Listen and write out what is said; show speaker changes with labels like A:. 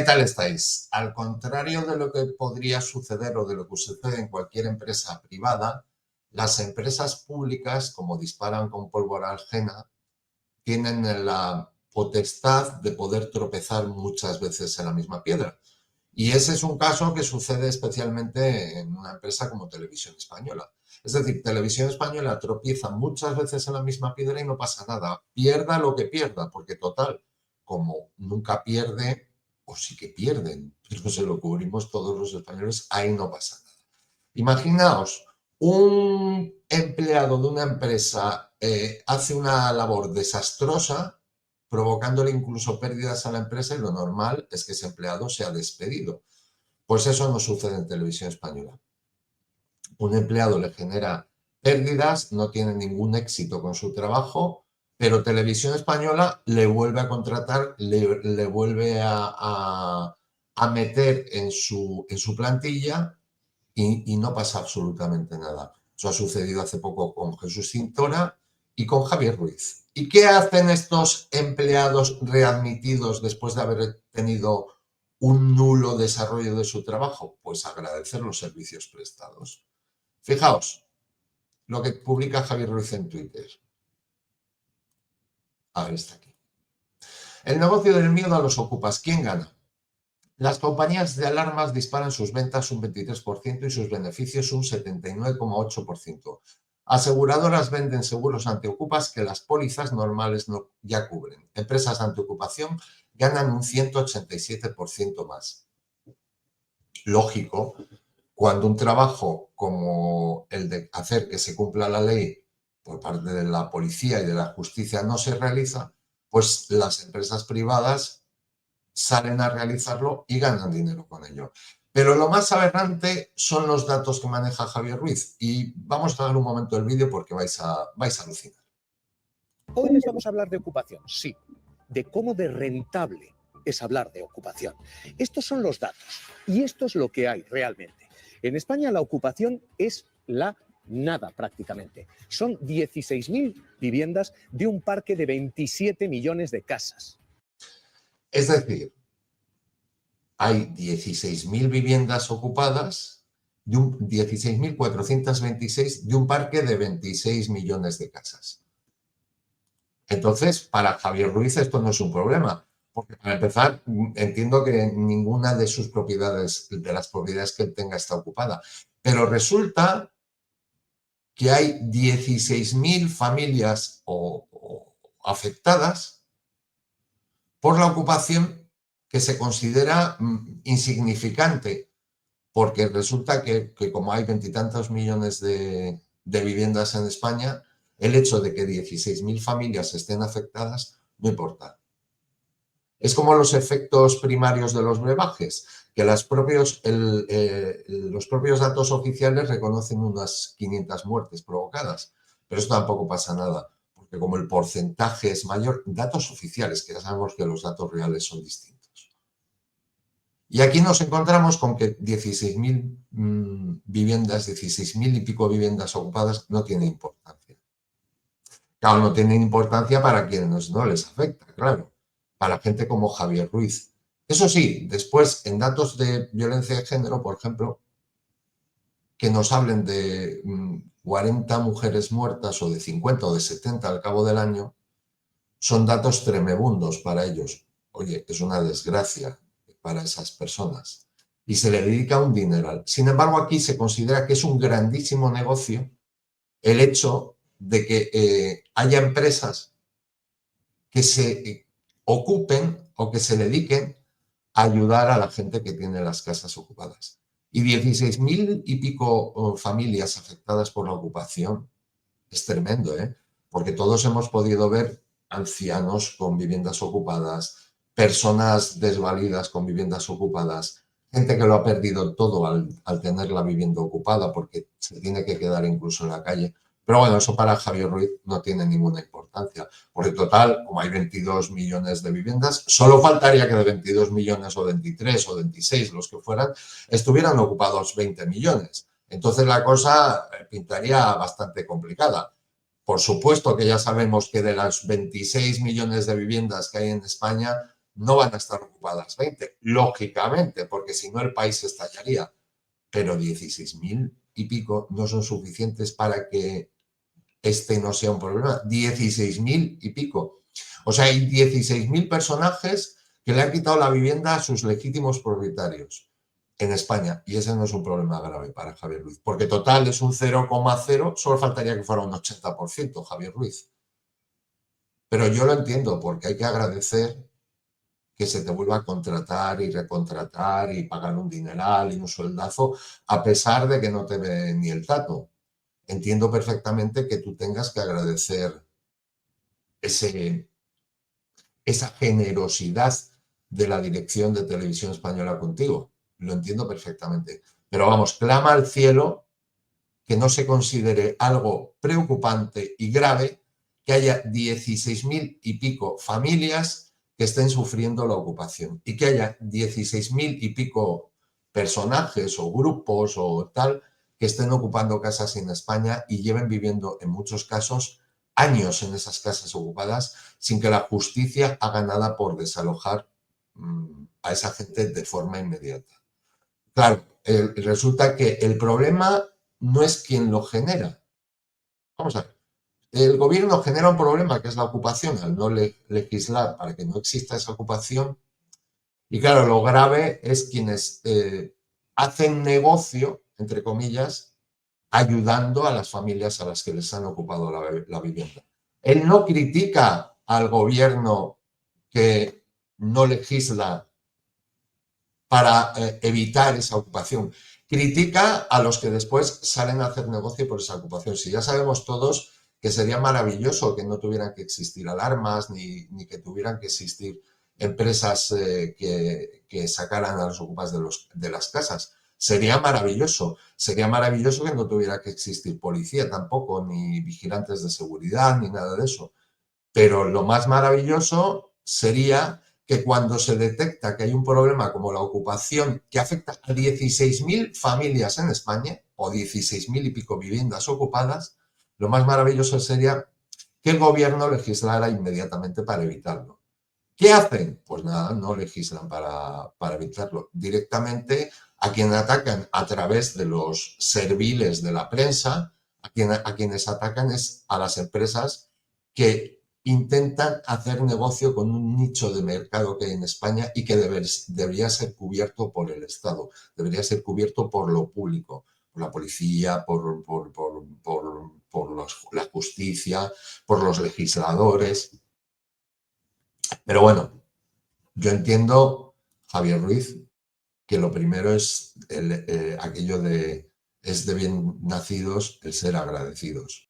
A: tal estáis? Al contrario de lo que podría suceder o de lo que sucede en cualquier empresa privada, las empresas públicas, como disparan con pólvora ajena, tienen la potestad de poder tropezar muchas veces en la misma piedra. Y ese es un caso que sucede especialmente en una empresa como Televisión Española. Es decir, Televisión Española tropieza muchas veces en la misma piedra y no pasa nada. Pierda lo que pierda, porque total, como nunca pierde, o sí que pierden, pero se lo cubrimos todos los españoles, ahí no pasa nada. Imaginaos, un empleado de una empresa hace una labor desastrosa, provocándole incluso pérdidas a la empresa, y lo normal es que ese empleado sea despedido. Pues eso no sucede en Televisión Española. Un empleado le genera pérdidas, no tiene ningún éxito con su trabajo, pero Televisión Española le vuelve a contratar, le vuelve a meter en su plantilla y no pasa absolutamente nada. Eso ha sucedido hace poco con Jesús Cintora y con Javier Ruiz. ¿Y qué hacen estos empleados readmitidos después de haber tenido un nulo desarrollo de su trabajo? Pues agradecer los servicios prestados. Fijaos lo que publica Javier Ruiz en Twitter. A ver, está aquí. El negocio del miedo a los ocupas. ¿Quién gana? Las compañías de alarmas disparan sus ventas un 23% y sus beneficios un 79,8%. Aseguradoras venden seguros antiocupas que las pólizas normales no ya cubren. Empresas de antiocupación ganan un 187% más. Lógico, cuando un trabajo como el de hacer que se cumpla la ley por parte de la policía y de la justicia no se realiza, pues las empresas privadas salen a realizarlo y ganan dinero con ello. Pero lo más aberrante son los datos que maneja Javier Ruiz. Y vamos a dar un momento el vídeo porque vais a alucinar.
B: Hoy les vamos a hablar de ocupación, sí, de cómo de rentable es hablar de ocupación. Estos son los datos y esto es lo que hay realmente. En España la ocupación es la nada prácticamente. Son 16.000 viviendas de un parque de 27 millones de casas.
A: Es decir, hay 16.000 viviendas ocupadas, 16.426 de un parque de 26 millones de casas. Entonces, para Javier Ruiz esto no es un problema, porque para empezar, entiendo que ninguna de sus propiedades, de las propiedades que él tenga, está ocupada. Pero resulta que hay 16.000 familias afectadas por la ocupación que se considera insignificante, porque resulta que como hay 20 y tantos millones de viviendas en España, el hecho de que 16.000 familias estén afectadas no importa. Es como los efectos primarios de los brebajes, que los propios datos oficiales reconocen unas 500 muertes provocadas, pero eso tampoco pasa nada, porque como el porcentaje es mayor, datos oficiales, que ya sabemos que los datos reales son distintos. Y aquí nos encontramos con que 16.000 viviendas, 16.000 y pico viviendas ocupadas no tienen importancia. Claro, no tienen importancia para quienes no les afecta, claro, para gente como Javier Ruiz. Eso sí, después en datos de violencia de género, por ejemplo, que nos hablen de 40 mujeres muertas o de 50 o de 70 al cabo del año, son datos tremebundos para ellos. Oye, es una desgracia para esas personas y se le dedica un dineral. Sin embargo, aquí se considera que es un grandísimo negocio el hecho de que haya empresas que se ocupen o que se dediquen a ayudar a la gente que tiene las casas ocupadas. Y 16.000 y pico familias afectadas por la ocupación es tremendo, ¿eh? Porque todos hemos podido ver ancianos con viviendas ocupadas, personas desvalidas con viviendas ocupadas, gente que lo ha perdido todo al tener la vivienda ocupada porque se tiene que quedar incluso en la calle. Pero bueno, eso para Javier Ruiz no tiene ninguna importancia, porque total, como hay 22 millones de viviendas, solo faltaría que de 22 millones o 23 o 26, los que fueran, estuvieran ocupados 20 millones. Entonces la cosa pintaría bastante complicada. Por supuesto que ya sabemos que de las 26 millones de viviendas que hay en España, no van a estar ocupadas 20, lógicamente, porque si no el país estallaría. Pero 16.000 y pico no son suficientes para que este no sea un problema. 16.000 y pico. O sea, hay 16.000 personajes que le han quitado la vivienda a sus legítimos propietarios en España. Y ese no es un problema grave para Javier Ruiz. Porque total es un 0,0, solo faltaría que fuera un 80%, Javier Ruiz. Pero yo lo entiendo, porque hay que agradecer que se te vuelva a contratar y recontratar y pagar un dineral y un sueldazo, a pesar de que no te ve ni el tato. Entiendo perfectamente que tú tengas que agradecer esa generosidad de la dirección de Televisión Española contigo. Lo entiendo perfectamente. Pero vamos, clama al cielo que no se considere algo preocupante y grave que haya 16.000 y pico familias que estén sufriendo la ocupación y que haya 16.000 y pico personajes o grupos o tal que estén ocupando casas en España y lleven viviendo en muchos casos años en esas casas ocupadas sin que la justicia haga nada por desalojar a esa gente de forma inmediata. Claro, resulta que el problema no es quien lo genera. Vamos a ver. El gobierno genera un problema que es la ocupación al no legislar para que no exista esa ocupación. Y claro, lo grave es quienes hacen negocio, entre comillas, ayudando a las familias a las que les han ocupado la vivienda. Él no critica al gobierno que no legisla para evitar esa ocupación. Critica a los que después salen a hacer negocio por esa ocupación. Si ya sabemos todos que sería maravilloso que no tuvieran que existir alarmas ni que tuvieran que existir empresas que sacaran a los ocupas de las casas. Sería maravilloso que no tuviera que existir policía tampoco, ni vigilantes de seguridad, ni nada de eso. Pero lo más maravilloso sería que cuando se detecta que hay un problema como la ocupación que afecta a 16.000 familias en España, o 16.000 y pico viviendas ocupadas, lo más maravilloso sería que el gobierno legislara inmediatamente para evitarlo. ¿Qué hacen? Pues nada, no legislan para evitarlo. Directamente a quienes atacan a través de los serviles de la prensa, a quienes atacan es a las empresas que intentan hacer negocio con un nicho de mercado que hay en España y que debería ser cubierto por el Estado, debería ser cubierto por lo público, por la policía, por la justicia, por los legisladores. Pero bueno, yo entiendo, Javier Ruiz, que lo primero es aquello de es de bien nacidos el ser agradecidos.